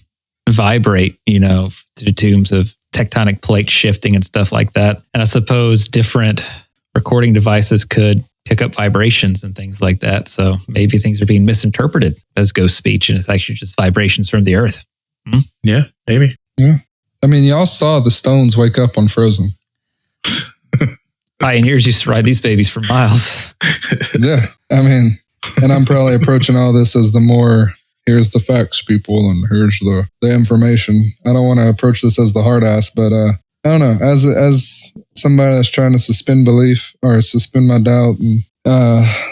vibrate, to the tunes of tectonic plate shifting and stuff like that. And I suppose different recording devices could pick up vibrations and things like that. So maybe things are being misinterpreted as ghost speech, and it's actually just vibrations from the earth. Yeah, maybe. Yeah. I mean, y'all saw the stones wake up on Frozen. Pioneers used to ride these babies for miles. Yeah. I mean, and I'm probably approaching all this as here's the facts, people, and here's the information. I don't want to approach this as the hard ass, but I don't know. As somebody that's trying to suspend belief or suspend my doubt and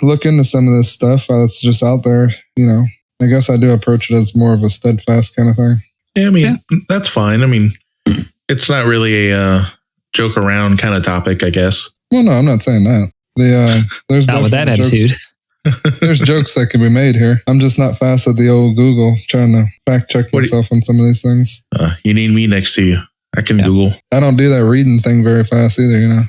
look into some of this stuff that's just out there, I guess I do approach it as more of a steadfast kind of thing. Yeah, I mean, that's fine. I mean, it's not really a joke around kind of topic, I guess. Well, no, I'm not saying that. There's not with that attitude. There's jokes that can be made here. I'm just not fast at the old Google trying to fact check myself on some of these things. You need me next to you. I can Google. I don't do that reading thing very fast either,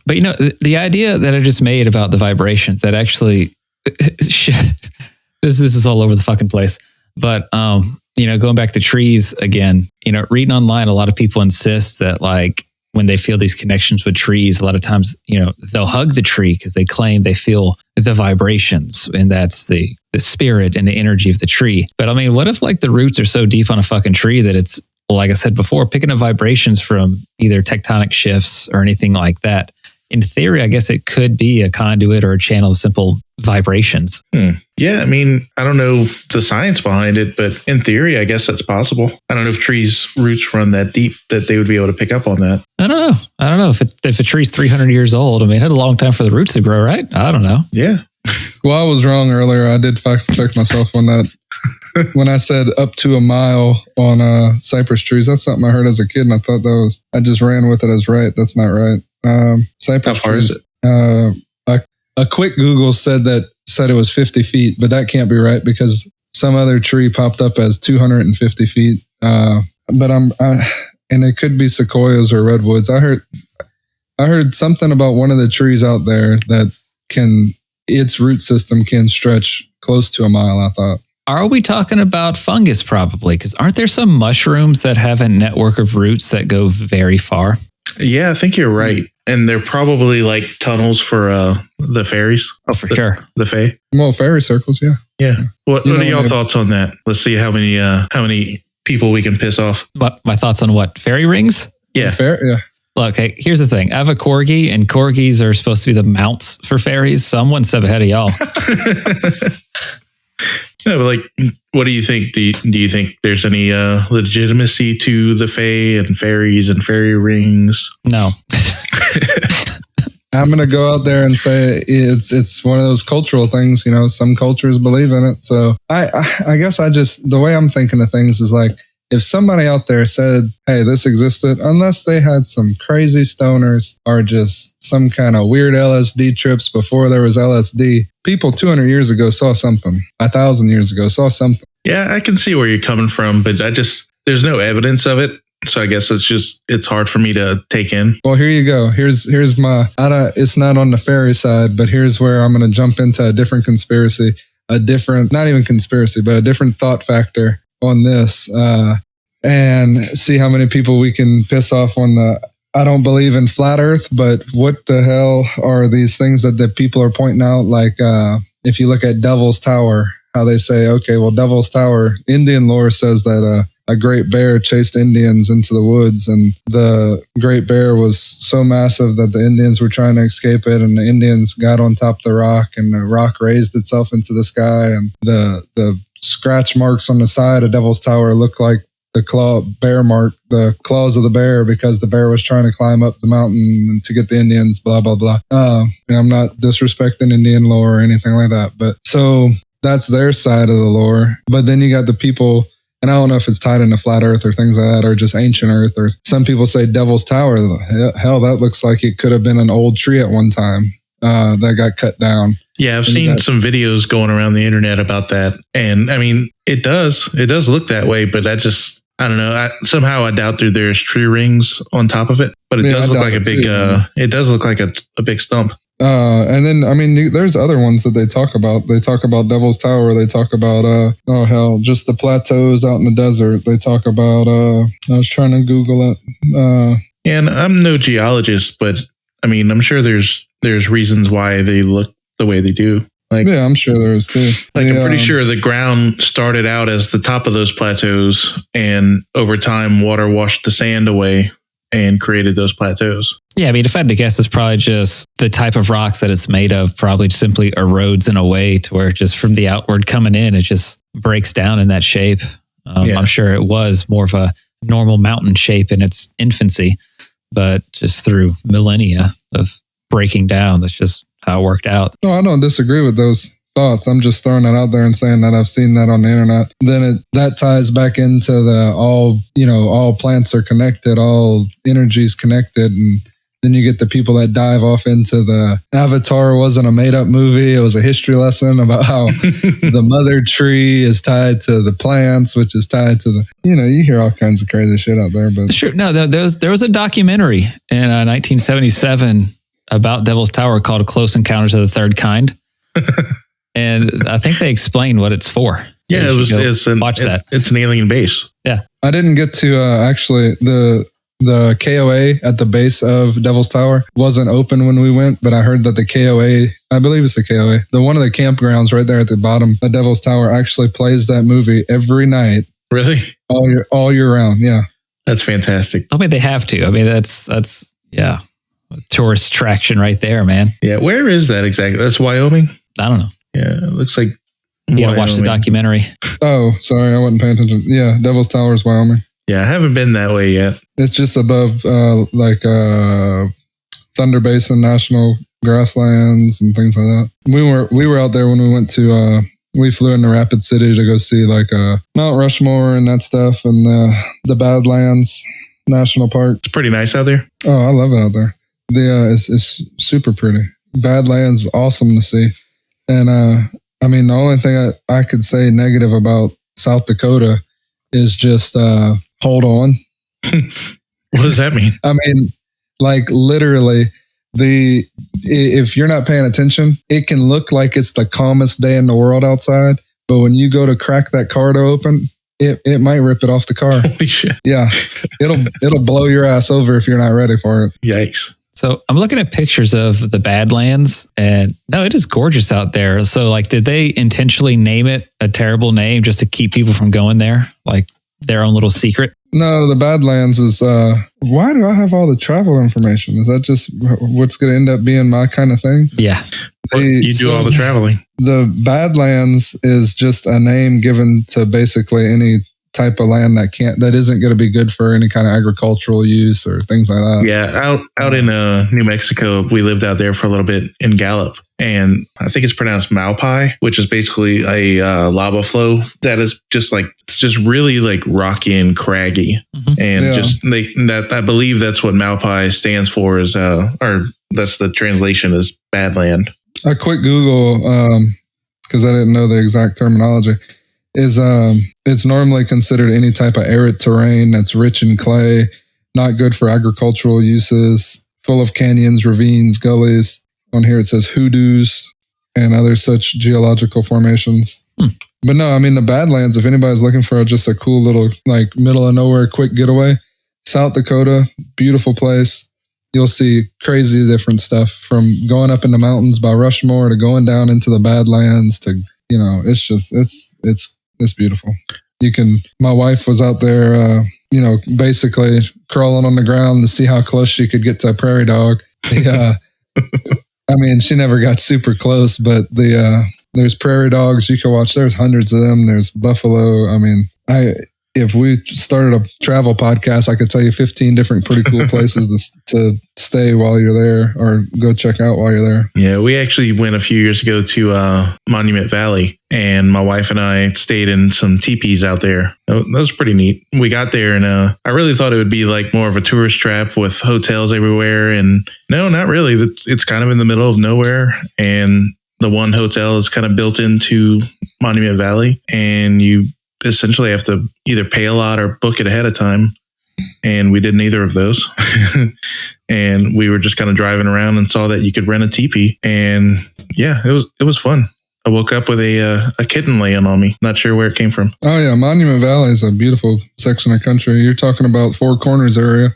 But the idea that I just made about the vibrations, that actually, this is all over the fucking place. But going back to trees again, reading online, a lot of people insist that like when they feel these connections with trees, a lot of times, they'll hug the tree because they claim they feel the vibrations, and that's the spirit and the energy of the tree. But I mean, what if like the roots are so deep on a fucking tree that it's, like I said before, picking up vibrations from either tectonic shifts or anything like that? In theory, I guess it could be a conduit or a channel of simple vibrations. Yeah, I mean, I don't know the science behind it, but in theory, I guess that's possible. I don't know if trees' roots run that deep that they would be able to pick up on that. I don't know if a tree's 300 years old. I mean, it had a long time for the roots to grow, right? I don't know. Yeah. Well, I was wrong earlier. I did fact check myself on that. When I said up to a mile on cypress trees, that's something I heard as a kid, and I thought I just ran with it as right. That's not right. Cypress How far trees. Is it? A quick Google said it was 50 feet, but that can't be right because some other tree popped up as 250 feet. And it could be sequoias or redwoods. I heard something about one of the trees out there that its root system can stretch close to a mile, I thought. Are we talking about fungus probably? Because aren't there some mushrooms that have a network of roots that go very far? Yeah, I think you're right. And they're probably like tunnels for the fairies. Oh, for sure. The fae. Well, fairy circles, yeah. Yeah. What are y'all thoughts on that? Let's see how many people we can piss off. My thoughts on what? Fairy rings? Yeah. Fair, yeah. Look, hey, here's the thing. I have a corgi, and corgis are supposed to be the mounts for fairies, so I'm one step ahead of y'all. No, but like, what do you think? Do you think there's any legitimacy to the fae and fairies and fairy rings? No. I'm going to go out there and say it's one of those cultural things. You know, some cultures believe in it. So I guess the way I'm thinking of things is like, if somebody out there said, hey, this existed, unless they had some crazy stoners or just some kind of weird LSD trips before there was LSD, people 200 years ago saw something. 1,000 years ago saw something. Yeah, I can see where you're coming from, but there's no evidence of it. So I guess it's hard for me to take in. Well, here you go. Here's my, it's not on the fairy side, but here's where I'm going to jump into a different conspiracy, not even conspiracy, but a different thought factor on this, and see how many people we can piss off on I don't believe in flat earth, but what the hell are these things that people are pointing out? Like, if you look at Devil's Tower, how they say, okay, well, Devil's Tower, Indian lore says that, a great bear chased Indians into the woods, and the great bear was so massive that the Indians were trying to escape it, and the Indians got on top of the rock, and the rock raised itself into the sky, and the scratch marks on the side of Devil's Tower look like the claws of the bear, because the bear was trying to climb up the mountain to get the Indians, blah, blah, blah. I'm not disrespecting Indian lore or anything like that, but so that's their side of the lore. But then you got the people, and I don't know if it's tied into flat earth or things like that, or just ancient earth, or some people say Devil's Tower. Hell, that looks like it could have been an old tree at one time that got cut down. Yeah, I've seen some videos going around the internet about that. And I mean, it does look that way, but I don't know. Somehow I doubt there's tree rings on top of it, but it does look like a big, it does look like a big stump. And then, I mean, there's other ones that they talk about. They talk about Devil's Tower. They talk about, just the plateaus out in the desert. They talk about, I was trying to Google it. And I'm no geologist, but I mean, I'm sure there's reasons why they look the way they do. Like, yeah, I'm sure there is too. Like, I'm pretty sure the ground started out as the top of those plateaus, and over time, water washed the sand away and created those plateaus. Yeah, I mean, if I had to guess, it's probably just the type of rocks that it's made of probably simply erodes in a way to where just from the outward coming in, it just breaks down in that shape. I'm sure it was more of a normal mountain shape in its infancy, but just through millennia of breaking down, that's just how it worked out. No, I don't disagree with those thoughts. I'm just throwing it out there and saying that I've seen that on the internet. Then that ties back into all plants are connected, all energies connected, and then you get the people that dive off into the Avatar wasn't a made-up movie. It was a history lesson about how the mother tree is tied to the plants, which is tied to the, you hear all kinds of crazy shit out there. But sure, no, there was a documentary in 1977 about Devil's Tower called Close Encounters of the Third Kind. And I think they explained what it's for. Yeah, watch that. It's an alien base. Yeah. I didn't get to actually the KOA at the base of Devil's Tower wasn't open when we went, but I heard that the KOA, I believe it's the KOA, one of the campgrounds right there at the bottom of Devil's Tower actually plays that movie every night. Really? All year round. Yeah. That's fantastic. I mean, they have to. I mean, that's yeah, tourist attraction right there, man. Yeah. Where is that exactly? That's Wyoming? I don't know. Yeah, it looks like you gotta watch the documentary. Oh, sorry, I wasn't paying attention. Yeah, Devil's Tower is Wyoming. Yeah, I haven't been that way yet. It's just above Thunder Basin National Grasslands and things like that. We were out there when we went to we flew into Rapid City to go see Mount Rushmore and that stuff, and the Badlands National Park. It's pretty nice out there. Oh, I love it out there. It's super pretty. Badlands, awesome to see. And I mean, the only thing I could say negative about South Dakota is just hold on. What does that mean? I mean, like literally, if you're not paying attention, it can look like it's the calmest day in the world outside, but when you go to crack that car door open, it might rip it off the car. Holy shit! Yeah, it'll blow your ass over if you're not ready for it. Yikes! So I'm looking at pictures of the Badlands, and no, it is gorgeous out there. So, like, did they intentionally name it a terrible name just to keep people from going there? Like, their own little secret. No, the Badlands is, why do I have all the travel information? Is that just what's going to end up being my kind of thing? Yeah. You do all the traveling. The Badlands is just a name given to basically any type of land that isn't going to be good for any kind of agricultural use or things like that. Yeah, out in New Mexico, we lived out there for a little bit in Gallup, and I think it's pronounced Malpai, which is basically a lava flow that is just really like rocky and craggy, and I believe that's what Malpai stands for or that's the translation is Badland. A quick Google, because I didn't know the exact terminology. It's normally considered any type of arid terrain that's rich in clay, not good for agricultural uses, full of canyons, ravines, gullies. On here it says hoodoos and other such geological formations. But no, I mean the Badlands, if anybody's looking for just a cool little like middle of nowhere quick getaway, South Dakota, beautiful place. You'll see crazy different stuff from going up in the mountains by Rushmore to going down into the Badlands to, it's beautiful. My wife was out there, basically crawling on the ground to see how close she could get to a prairie dog. I mean, she never got super close, but there's prairie dogs you can watch. There's hundreds of them. There's buffalo. I mean, if we started a travel podcast, I could tell you 15 different pretty cool places to stay while you're there or go check out while you're there. Yeah, we actually went a few years ago to Monument Valley, and my wife and I stayed in some teepees out there. That was pretty neat. We got there, and I really thought it would be like more of a tourist trap with hotels everywhere. And no, not really. It's kind of in the middle of nowhere, and the one hotel is kind of built into Monument Valley, and you essentially have to either pay a lot or book it ahead of time. And we did neither of those. And we were just kind of driving around and saw that you could rent a teepee. And yeah, it was fun. I woke up with a kitten laying on me. Not sure where it came from. Oh yeah, Monument Valley is a beautiful section of country. You're talking about Four Corners area.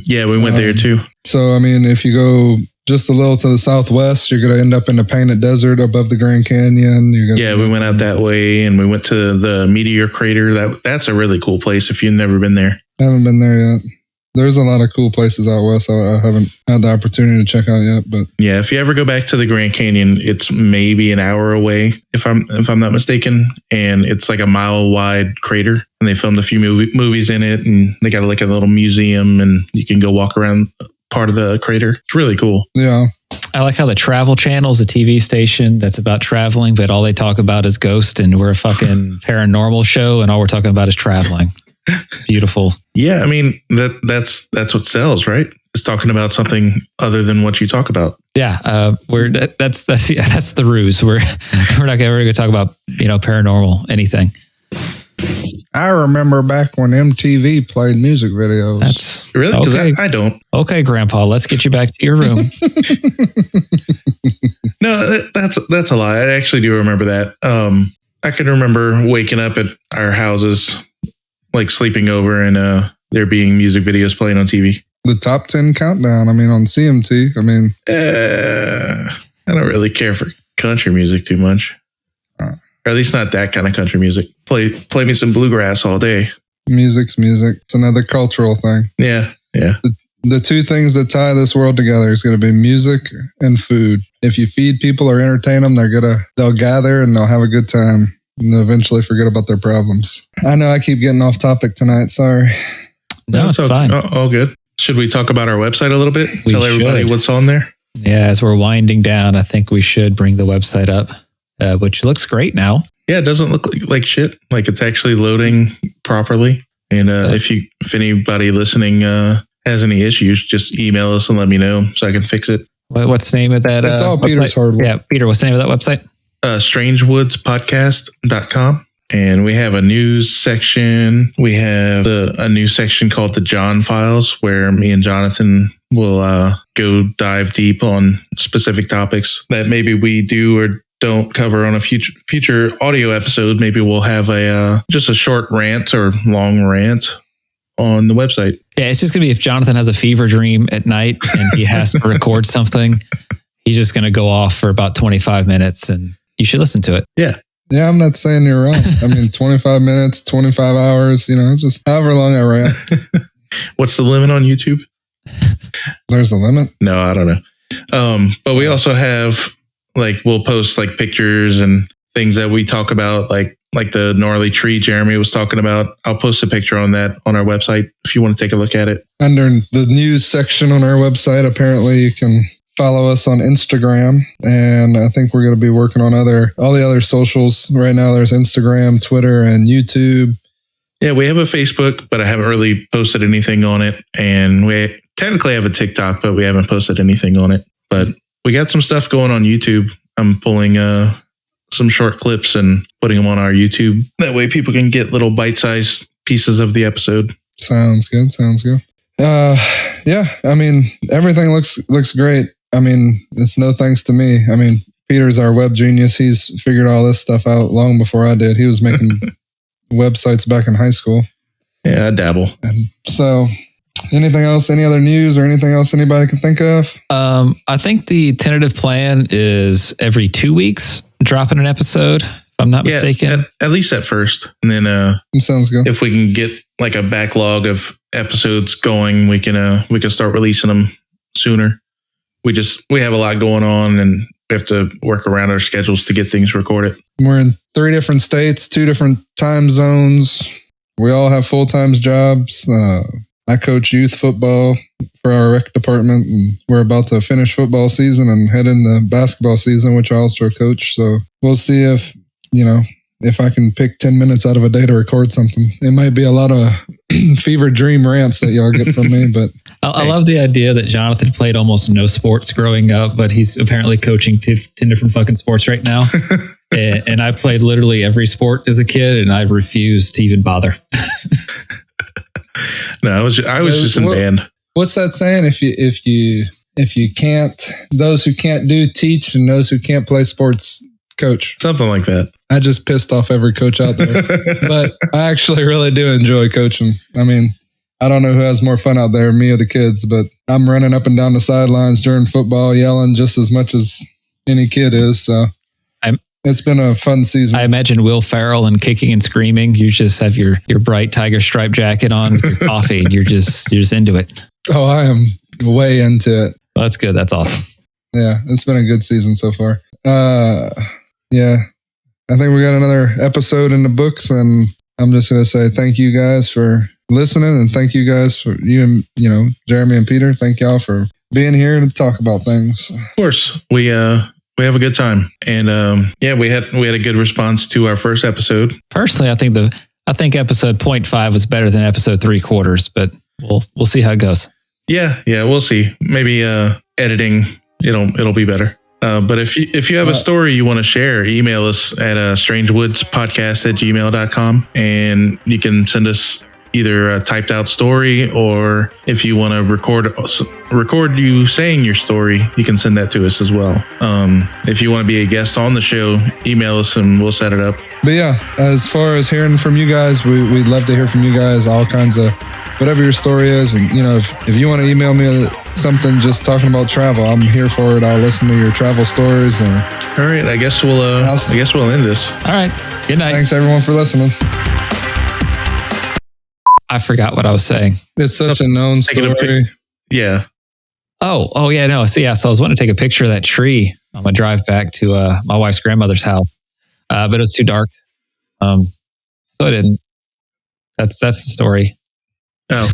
Yeah, we went there too. So I mean, if you go just a little to the southwest, you're going to end up in the Painted Desert above the Grand Canyon. We went out that way, and we went to the Meteor Crater. That's a really cool place if you've never been there. I haven't been there yet. There's a lot of cool places out west I haven't had the opportunity to check out yet. But yeah, if you ever go back to the Grand Canyon, it's maybe an hour away, if I'm not mistaken, and it's like a mile wide crater. And they filmed a few movies in it, and they got like a little museum, and you can go walk around part of the crater. It's really cool. Yeah. I like how the Travel Channel is a TV station that's about traveling, but all they talk about is ghosts, and we're a fucking paranormal show, and all we're talking about is traveling. Beautiful. Yeah, I mean that's what sells, right? It's talking about something other than what you talk about. Yeah, that's the ruse. We're not going to talk about paranormal anything. I remember back when MTV played music videos. That's really because okay. I don't. Okay, Grandpa, let's get you back to your room. No, that's a lie. I actually do remember that. I can remember waking up at our houses, like sleeping over, and there being music videos playing on TV. The top 10 countdown. I mean, on CMT. I mean, I don't really care for country music too much. Or at least not that kind of country music. Play me some bluegrass all day. Music's music. It's another cultural thing. Yeah. The two things that tie this world together is going to be music and food. If you feed people or entertain them, they'll gather and they'll have a good time. And they'll eventually forget about their problems. I know I keep getting off topic tonight. Sorry. No, it's fine. All good. Should we talk about our website a little bit? We Tell everybody what's on there? Yeah, as we're winding down, I think we should bring the website up, which looks great now. Yeah, it doesn't look like shit. Like it's actually loading properly. And if anybody listening has any issues, just email us and let me know so I can fix it. What's the name of that? It's all Peter's hardware. Yeah, Peter, what's the name of that website? strangewoodspodcast.com. And we have a news section. We have a new section called the John Files, where me and Jonathan will go dive deep on specific topics that maybe we do or don't cover on a future audio episode. Maybe we'll have just a short rant or long rant on the website. Yeah, it's just going to be if Jonathan has a fever dream at night and he has to record something, he's just going to go off for about 25 minutes and you should listen to it. Yeah. Yeah, I'm not saying you're wrong. I mean, 25 minutes, 25 hours, just however long I ran. What's the limit on YouTube? There's a limit? No, I don't know. But we also have we'll post pictures and things that we talk about, like the gnarly tree Jeremy was talking about. I'll post a picture on that on our website if you want to take a look at it. Under the news section on our website, apparently you can follow us on Instagram, and I think we're going to be working on all the other socials. Right now there's Instagram, Twitter, and YouTube. Yeah, we have a Facebook, but I haven't really posted anything on it. And we technically have a TikTok, but we haven't posted anything on it. But we got some stuff going on YouTube. I'm pulling some short clips and putting them on our YouTube. That way people can get little bite-sized pieces of the episode. Sounds good. Yeah, I mean, everything looks great. I mean, it's no thanks to me. I mean, Peter's our web genius. He's figured all this stuff out long before I did. He was making websites back in high school. Yeah, I dabble. And so, anything else? Any other news or anything else anybody can think of? I think the tentative plan is every 2 weeks dropping an episode, if I'm not mistaken. At least at first. And then Sounds good. if we can get a backlog of episodes going, we can start releasing them sooner. We have a lot going on, and we have to work around our schedules to get things recorded. We're in 3 different states, 2 different time zones. We all have full-time jobs. I coach youth football for our rec department, and we're about to finish football season and head into basketball season, which I also coach. So we'll see if I can pick 10 minutes out of a day to record something. It might be a lot of fever dream rants that y'all get from me, but I love the idea that Jonathan played almost no sports growing up, but he's apparently coaching 10 different fucking sports right now. And I played literally every sport as a kid, and I refused to even bother. No, I was just in band. What's that saying? If you can't, those who can't do teach, and those who can't play sports coach. Something like that. I just pissed off every coach out there, but I actually really do enjoy coaching. I mean, I don't know who has more fun out there, me or the kids, but I'm running up and down the sidelines during football, yelling just as much as any kid is. So it's been a fun season. I imagine Will Ferrell and kicking and screaming. You just have your bright tiger stripe jacket on with your coffee, and you're just into it. Oh, I am way into it. Well, that's good. That's awesome. Yeah, it's been a good season so far. Yeah, I think we got another episode in the books, and I'm just going to say thank you guys for listening, and thank you guys for you and Jeremy and Peter. Thank y'all for being here to talk about things. Of course, we have a good time, and we had a good response to our first episode. Personally, I think episode 0.5 was better than episode 3/4, but we'll see how it goes. Yeah, we'll see. Maybe editing, it'll be better. But if you have a story you want to share, email us at strangewoodspodcast@gmail.com, and you can send us either a typed out story, or if you want to record you saying your story, you can send that to us as well. If you want to be a guest on the show, email us and we'll set it up. But yeah, as far as hearing from you guys, we'd love to hear from you guys, all kinds of whatever your story is. And if you want to email me something just talking about travel, I'm here for it. I'll listen to your travel stories. All right, I guess we'll end this. All right, good night. Thanks everyone for listening. I forgot what I was saying. It's such a known story. Yeah. Oh yeah, no. So I was wanting to take a picture of that tree on my drive back to my wife's grandmother's house, but it was too dark, so I didn't. That's the story. Oh.